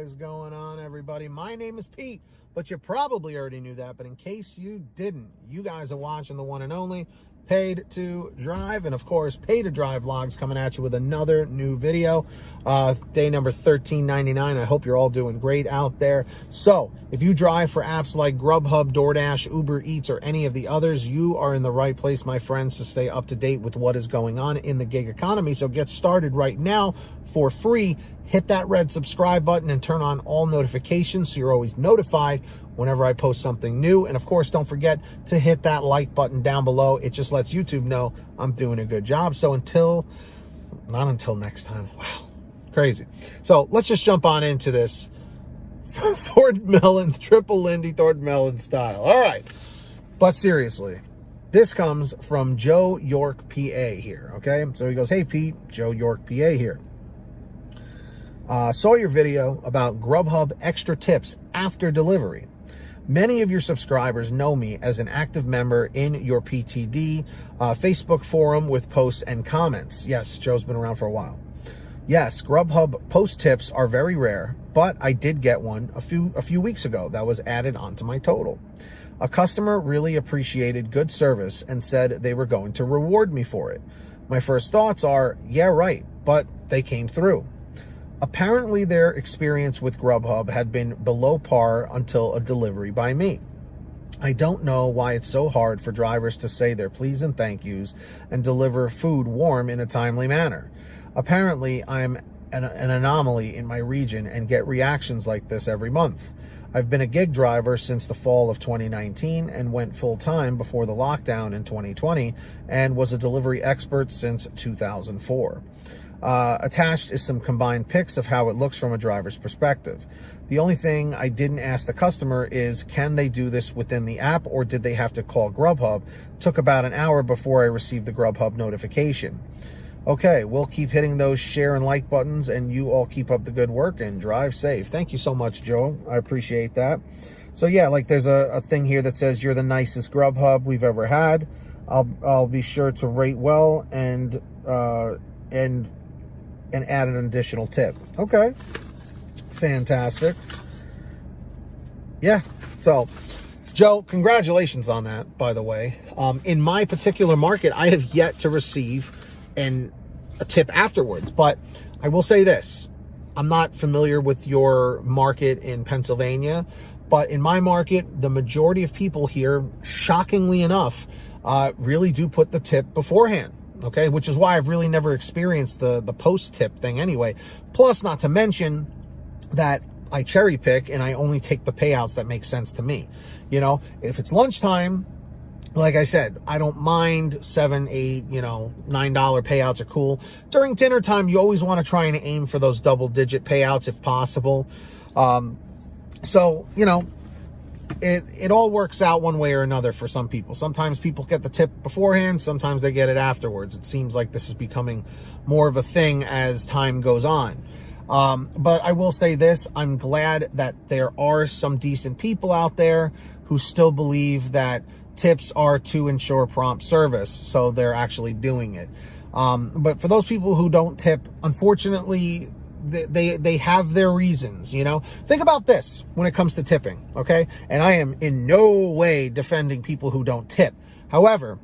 is going on, everybody? My name is Pete, but you probably already knew that. But in case you didn't, you guys are watching the one and only Paid to Drive, and of course, Pay to Drive vlogs coming at you with another new video. Day number 1399. I hope you're all doing great out there. So, if you drive for apps like Grubhub, DoorDash, Uber Eats, or any of the others, you are in the right place, my friends, to stay up to date with what is going on in the gig economy. So get started right now for free. Hit that red subscribe button and turn on all notifications so you're always notified whenever I post something new. And of course, don't forget to hit that like button down below. It just lets YouTube know I'm doing a good job. So not until next time. Wow, crazy. So let's just jump on into this. Thord Melon, triple Lindy Thord Melon style. All right. But seriously, this comes from Joe York, PA here. Okay. So he goes, "Hey Pete, Joe York, PA here. Saw your video about Grubhub extra tips after delivery. Many of your subscribers know me as an active member in your PTD Facebook forum with posts and comments." Yes, Joe's been around for a while. "Yes, Grubhub post tips are very rare, but I did get one a few weeks ago that was added onto my total. A customer really appreciated good service and said they were going to reward me for it. My first thoughts are, yeah, right, but they came through. Apparently, their experience with Grubhub had been below par until a delivery by me. I don't know why it's so hard for drivers to say their please and thank yous and deliver food warm in a timely manner. Apparently, I'm an anomaly in my region and get reactions like this every month. I've been a gig driver since the fall of 2019 and went full-time before the lockdown in 2020 and was a delivery expert since 2004. Attached is some combined pics of how it looks from a driver's perspective. The only thing I didn't ask the customer is, can they do this within the app or did they have to call Grubhub? Took about an hour before I received the Grubhub notification. Okay, we'll keep hitting those share and like buttons, and you all keep up the good work and drive safe." Thank you so much, Joe. I appreciate that. So yeah, like there's a thing here that says you're the nicest Grubhub we've ever had. I'll be sure to rate well and add an additional tip. Okay, fantastic. Yeah, so Joe, congratulations on that, by the way. In my particular market, I have yet to receive a tip afterwards, but I will say this. I'm not familiar with your market in Pennsylvania, but in my market, the majority of people here, shockingly enough, really do put the tip beforehand. Okay, which is why I've really never experienced the post tip thing anyway. Plus, not to mention that I cherry pick and I only take the payouts that make sense to me. You know, if it's lunchtime, like I said, I don't mind $7, $8, $9 payouts are cool. During dinner time, you always want to try and aim for those double-digit payouts if possible. So, it all works out one way or another for some people. Sometimes people get the tip beforehand, sometimes they get it afterwards. It seems like this is becoming more of a thing as time goes on. But I will say this, I'm glad that there are some decent people out there who still believe that tips are to ensure prompt service, so they're actually doing it. But for those people who don't tip, unfortunately, they have their reasons. Think about this when it comes to tipping, okay? And I am in no way defending people who don't tip. However,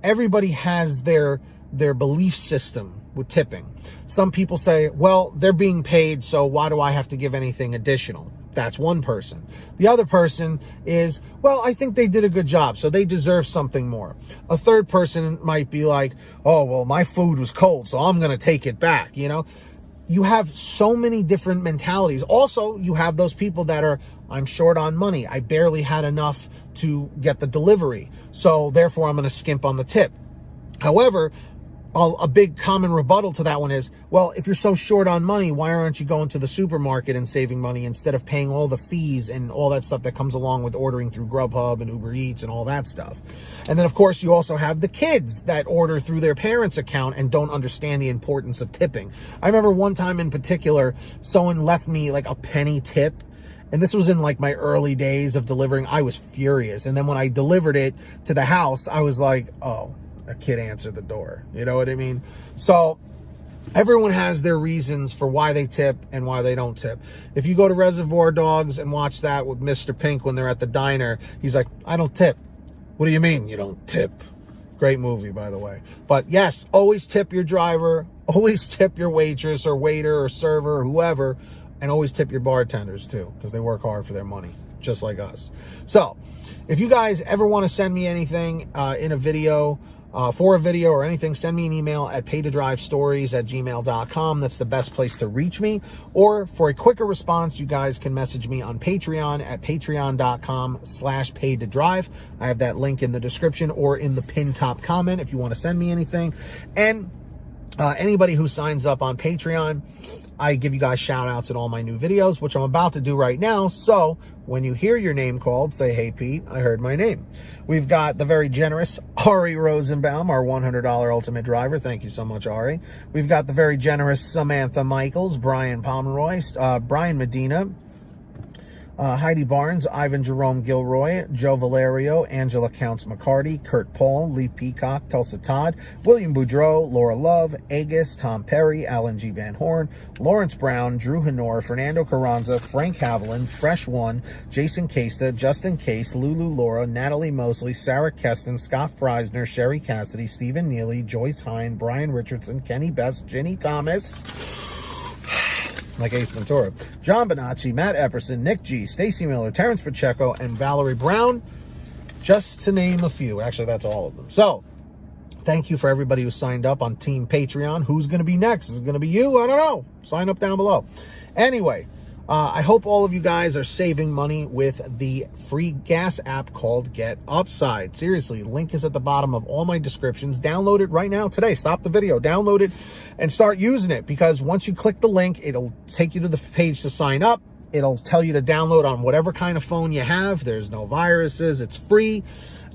everybody has their belief system with tipping. Some people say, well, they're being paid, so why do I have to give anything additional? That's one person. The other person is, well, I think they did a good job, so they deserve something more. A third person might be like, oh, well, my food was cold, so I'm going to take it back, You have so many different mentalities. Also, you have those people that are, I'm short on money. I barely had enough to get the delivery, so therefore I'm going to skimp on the tip. However, a big common rebuttal to that one is, well, if you're so short on money, why aren't you going to the supermarket and saving money instead of paying all the fees and all that stuff that comes along with ordering through Grubhub and Uber Eats and all that stuff? And then, of course, you also have the kids that order through their parents' account and don't understand the importance of tipping. I remember one time in particular, someone left me like a penny tip. And this was in like my early days of delivering. I was furious. And then when I delivered it to the house, I was like, oh, a kid answered the door. You know what I mean? So Everyone has their reasons for why they tip and why they don't tip. If you go to Reservoir Dogs and watch that with Mr. Pink when they're at the diner, he's like, I don't tip. What do you mean you don't tip? Great movie, by the way. But yes, always tip your driver, always tip your waitress or waiter or server or whoever, and always tip your bartenders too, because they work hard for their money, just like us. So if you guys ever want to send me anything in a video, for a video or anything, send me an email at paytodrivestories@gmail.com. That's the best place to reach me. Or for a quicker response, you guys can message me on Patreon at patreon.com/paytodrive. I have that link in the description or in the pinned top comment if you want to send me anything. And anybody who signs up on Patreon, I give you guys shout outs in all my new videos, which I'm about to do right now. So when you hear your name called, say, hey, Pete, I heard my name. We've got the very generous Ari Rosenbaum, our $100 ultimate driver. Thank you so much, Ari. We've got the very generous Samantha Michaels, Brian Pomeroy, Brian Medina, Heidi Barnes, Ivan Jerome Gilroy, Joe Valerio, Angela Counts McCarty, Kurt Paul, Lee Peacock, Tulsa Todd, William Boudreau, Laura Love, Agus, Tom Perry, Alan G. Van Horn, Lawrence Brown, Drew Hanor, Fernando Carranza, Frank Haviland, Fresh One, Jason Casta, Justin Case, Lulu Laura, Natalie Mosley, Sarah Keston, Scott Freisner, Sherry Cassidy, Stephen Neely, Joyce Hine, Brian Richardson, Kenny Best, Ginny Thomas, like Ace Ventura, John Bonacci, Matt Epperson, Nick G, Stacy Miller, Terrence Pacheco, and Valerie Brown, just to name a few. Actually, that's all of them. So, thank you for everybody who signed up on Team Patreon. Who's going to be next? Is it going to be you? I don't know. Sign up down below. Anyway, I hope all of you guys are saving money with the free gas app called Get Upside. Seriously, link is at the bottom of all my descriptions. Download it right now today. Stop the video, download it, and start using it, because once you click the link, it'll take you to the page to sign up. It'll tell you to download on whatever kind of phone you have. There's no viruses. It's free.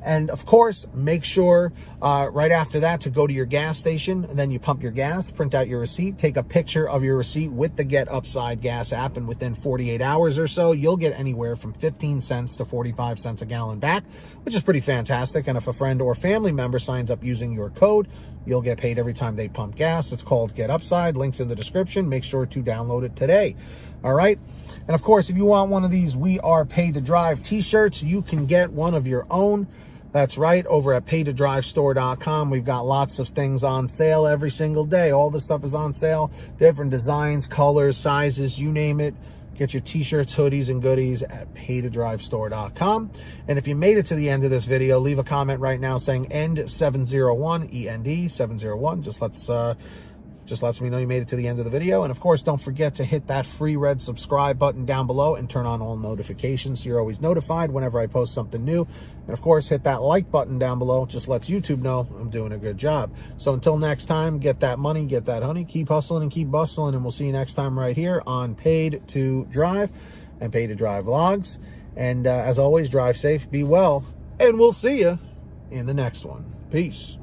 And of course, make sure right after that to go to your gas station, and then you pump your gas, print out your receipt, take a picture of your receipt with the Get Upside gas app, and within 48 hours or so, you'll get anywhere from 15 cents to 45 cents a gallon back, which is pretty fantastic. And if a friend or family member signs up using your code, you'll get paid every time they pump gas. It's called Get Upside. Links in the description. Make sure to download it today. All right. And of course, if you want one of these We Are Paid to Drive t-shirts, you can get one of your own. That's right, over at paytodrivestore.com. We've got lots of things on sale every single day. All the stuff is on sale. Different designs, colors, sizes, you name it. Get your t-shirts, hoodies, and goodies at paytodrivestore.com. And if you made it to the end of this video, leave a comment right now saying END701, END701. Just lets me know you made it to the end of the video. And of course, don't forget to hit that free red subscribe button down below and turn on all notifications so you're always notified whenever I post something new. And of course, hit that like button down below. Just lets YouTube know I'm doing a good job. So until next time, get that money, get that honey, keep hustling and keep bustling. And we'll see you next time right here on Paid to Drive and Paid to Drive Vlogs. And as always, drive safe, be well, and we'll see you in the next one. Peace.